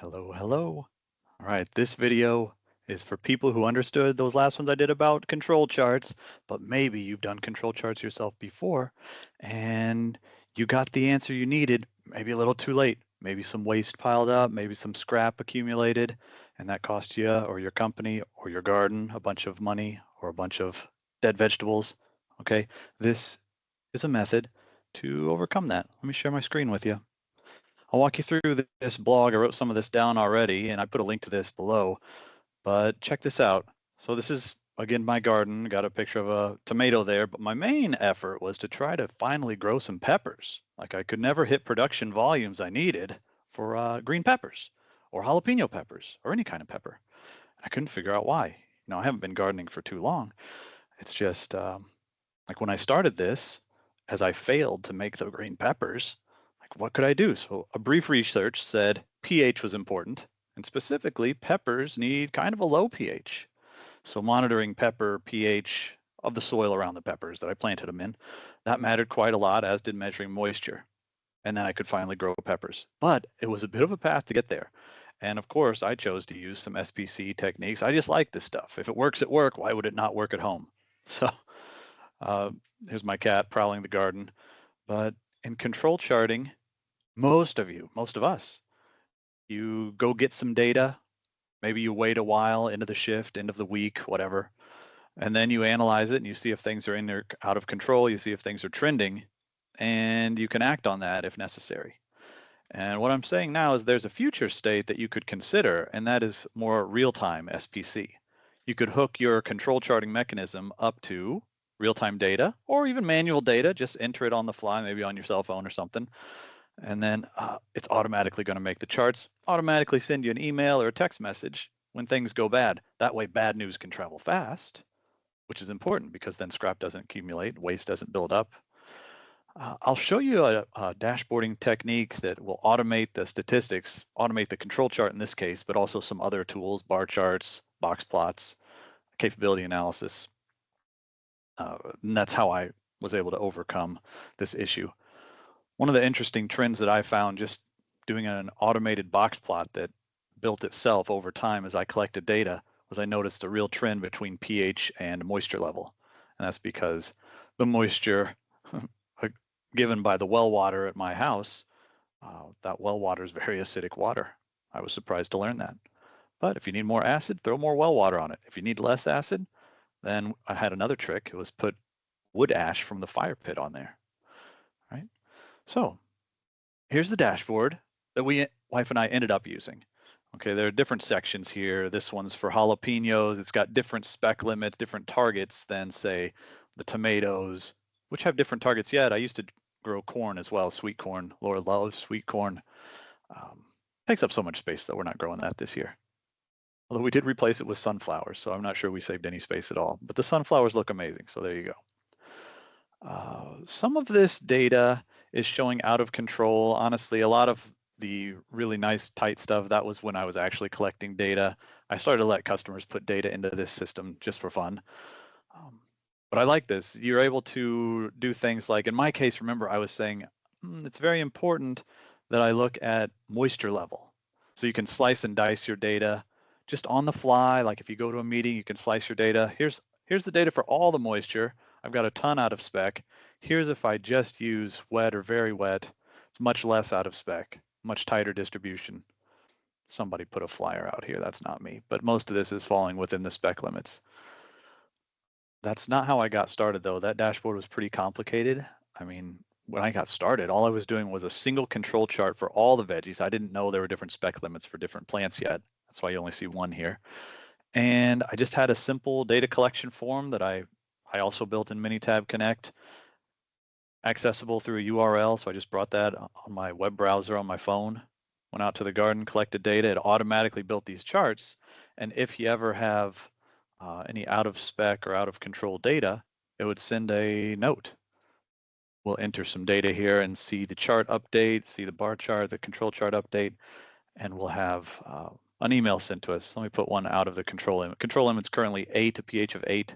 Hello, hello. All right, this video is for people who understood those last ones I did about control charts, but maybe you've done control charts yourself before and you got the answer you needed, maybe a little too late. Maybe some waste piled up, maybe some scrap accumulated, and that cost you or your company or your garden a bunch of money or a bunch of dead vegetables. Okay, this is a method to overcome that. Let me share my screen with you. I'll walk you through this blog. I wrote some of this down already, and I put a link to this below, but check this out. So this is, again, my garden. Got a picture of a tomato there, but my main effort was to try to finally grow some peppers. Like I could never hit production volumes I needed for green peppers or jalapeno peppers or any kind of pepper. I couldn't figure out why. I haven't been gardening for too long. It's just like when I started this, as I failed to make the green peppers, like what could I do? So a brief research said pH was important, and specifically peppers need kind of a low pH. So monitoring pepper pH of the soil around the peppers that I planted them in, that mattered quite a lot, as did measuring moisture. And then I could finally grow peppers. But it was a bit of a path to get there. And of course, I chose to use some SPC techniques. I just like this stuff. If it works at work, why would it not work at home? So uh, here's my cat prowling the garden. But in control charting, most of us, you go get some data. Maybe you wait a while into the shift, end of the week, whatever, and then you analyze it and you see if things are in there out of control. You see if things are trending, and you can act on that if necessary. And what I'm saying now is there's a future state that you could consider, and that is more real-time SPC. You could hook your control charting mechanism up to real-time data or even manual data, just enter it on the fly, maybe on your cell phone or something, and then it's automatically going to make the charts, automatically send you an email or a text message when things go bad. That way bad news can travel fast, which is important because then scrap doesn't accumulate, waste doesn't build up. I'll show you a dashboarding technique that will automate the statistics, automate the control chart in this case, but also some other tools, bar charts, box plots, capability analysis. And that's how I was able to overcome this issue. One of the interesting trends that I found just doing an automated box plot that built itself over time as I collected data was I noticed a real trend between pH and moisture level. And that's because the moisture given by the well water at my house, that well water is very acidic water. I was surprised to learn that. But if you need more acid, throw more well water on it. If you need less acid, then I had another trick. It was put wood ash from the fire pit on there, right? So here's the dashboard that wife and I ended up using. Okay, there are different sections here. This one's for jalapenos. It's got different spec limits, different targets than, say, the tomatoes, which have different targets yet. I used to grow corn as well, sweet corn. Laura loves sweet corn. Takes up so much space that we're not growing that this year. Although we did replace it with sunflowers, so I'm not sure we saved any space at all. But the sunflowers look amazing, so there you go. Some of this data is showing out of control. Honestly, a lot of the really nice tight stuff, that was when I was actually collecting data. I started to let customers put data into this system just for fun. But I like this. You're able to do things like, in my case, remember I was saying, it's very important that I look at moisture level. So you can slice and dice your data just on the fly. Like if you go to a meeting, you can slice your data. Here's the data for all the moisture. I've got a ton out of spec. Here's if I just use wet or very wet, it's much less out of spec, much tighter distribution. Somebody put a flyer out here, that's not me, but most of this is falling within the spec limits. That's not how I got started though. That dashboard was pretty complicated. I mean, when I got started, all I was doing was a single control chart for all the veggies. I didn't know there were different spec limits for different plants yet. That's why you only see one here. And I just had a simple data collection form that I also built in Minitab Connect, accessible through a URL. So I just brought that on my web browser on my phone, went out to the garden, collected data. It automatically built these charts. And if you ever have any out of spec or out of control data, it would send a note. We'll enter some data here and see the chart update, see the bar chart, the control chart update, and we'll have an email sent to us. Let me put one out of the control limit. Control limit's currently 8, a pH of 8.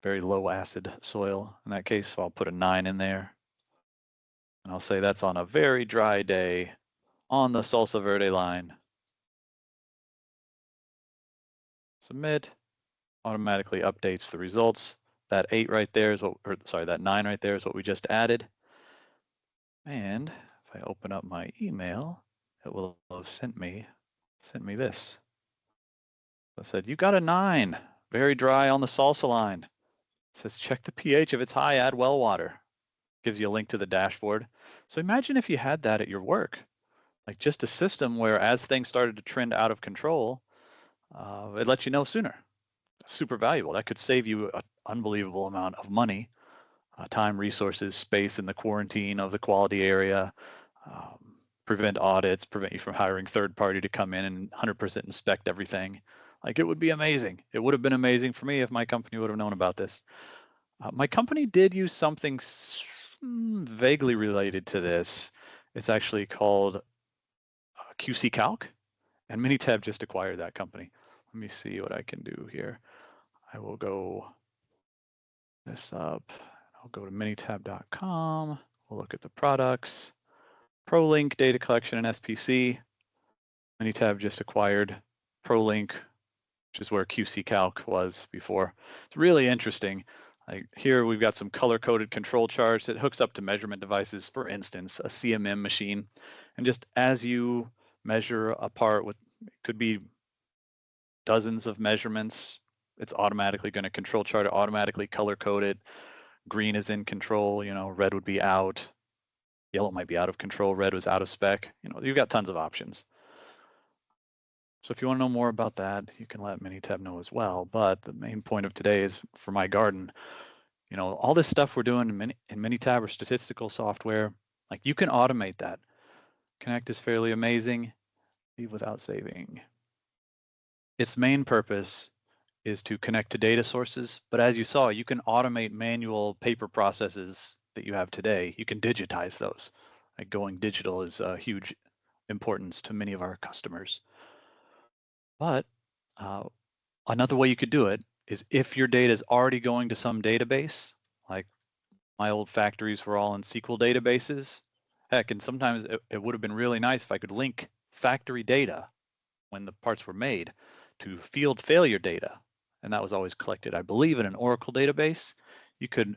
Very low acid soil in that case, so I'll put a 9 in there. And I'll say that's on a very dry day on the salsa verde line. Submit, automatically updates the results. That 8 right there is what, or sorry, that 9 right there is what we just added. And if I open up my email, it will have sent me this. I said, you got a 9, very dry on the salsa line. It says, check the pH. If it's high, add well water. Gives you a link to the dashboard. So imagine if you had that at your work, like just a system where as things started to trend out of control, it lets you know sooner. Super valuable. That could save you an unbelievable amount of money, time, resources, space in the quarantine of the quality area, prevent audits, prevent you from hiring third party to come in and 100% inspect everything. Like, it would be amazing. It would have been amazing for me if my company would have known about this. My company did use something vaguely related to this. It's actually called QC Calc, and Minitab just acquired that company. Let me see what I can do here. I will go this up. I'll go to minitab.com. We'll look at the products. ProLink data collection and SPC. Minitab just acquired ProLink, which is where QC Calc was before. It's really interesting. Like, here we've got some color-coded control charts that hooks up to measurement devices, for instance, a CMM machine. And just as you measure a part with, it could be dozens of measurements, it's automatically going to control chart it, automatically color code it. Green is in control, red would be out. Yellow might be out of control, red was out of spec. You've got tons of options. So if you want to know more about that, you can let Minitab know as well. But the main point of today is for my garden, all this stuff we're doing in Minitab or statistical software, like, you can automate that. Connect is fairly amazing. Leave without saving. Its main purpose is to connect to data sources. But as you saw, you can automate manual paper processes that you have today. You can digitize those. Like, going digital is a huge importance to many of our customers. But another way you could do it is if your data is already going to some database, like my old factories were all in SQL databases. Heck, and sometimes it would have been really nice if I could link factory data when the parts were made to field failure data. And that was always collected, I believe, in an Oracle database. You could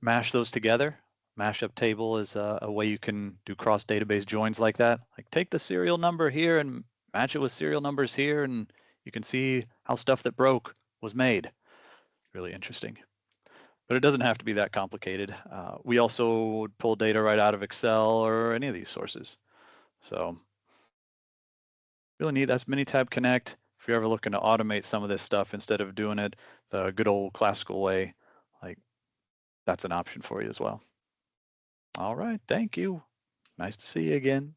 mash those together. Mashup table is a way you can do cross database joins like that. Like, take the serial number here and match it with serial numbers here, and you can see how stuff that broke was made. Really interesting. But it doesn't have to be that complicated. We also would pull data right out of Excel or any of these sources. So really neat. That's Minitab Connect. If you're ever looking to automate some of this stuff instead of doing it the good old classical way, like, that's an option for you as well. All right, thank you. Nice to see you again.